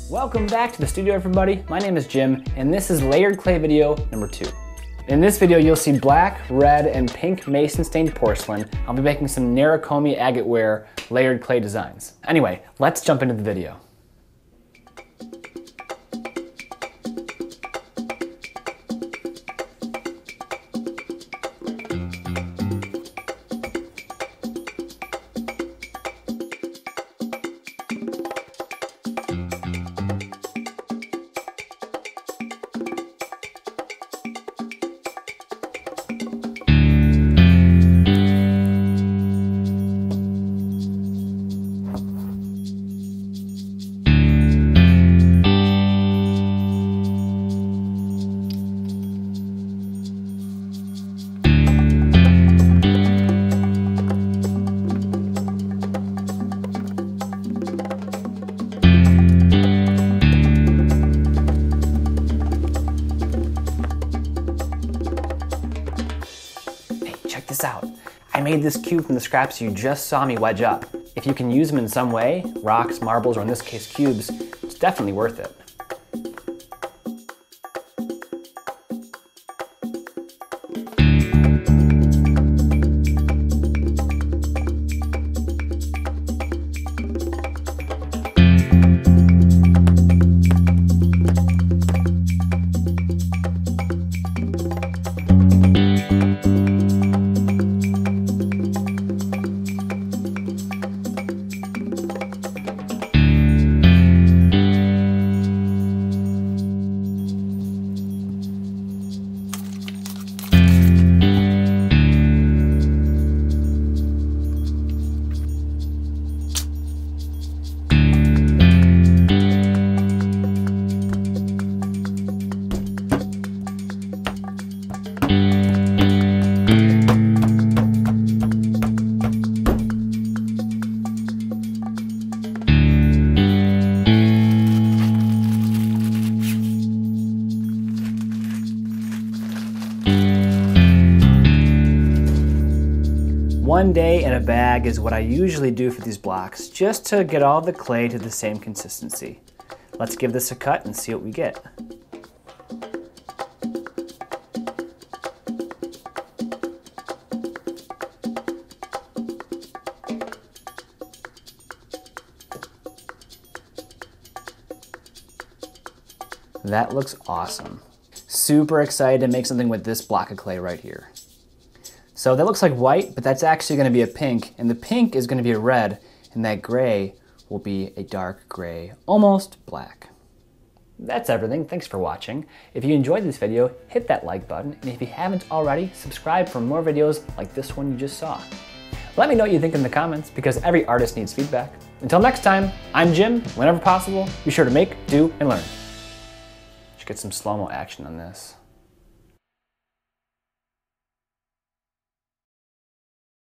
Welcome back to the studio, everybody. My name is Jim, and this is layered clay video number 2. In this video, you'll see black, red, and pink mason stained porcelain. I'll be making some Nerikomi Agateware layered clay designs. Anyway, let's jump into the video. Check this out. I made this cube from the scraps you just saw me wedge up. If you can use them in some way, rocks, marbles, or in this case cubes, it's definitely worth it. One day in a bag is what I usually do for these blocks, just to get all the clay to the same consistency. Let's give this a cut and see what we get. That looks awesome. Super excited to make something with this block of clay right here. So that looks like white, but that's actually going to be a pink, and the pink is going to be a red, and that gray will be a dark gray, almost black. That's everything. Thanks for watching. If you enjoyed this video, hit that like button, and if you haven't already, subscribe for more videos like this one you just saw. Let me know what you think in the comments, because every artist needs feedback. Until next time, I'm Jim. Whenever possible, be sure to make, do, and learn. Should get some slow-mo action on this.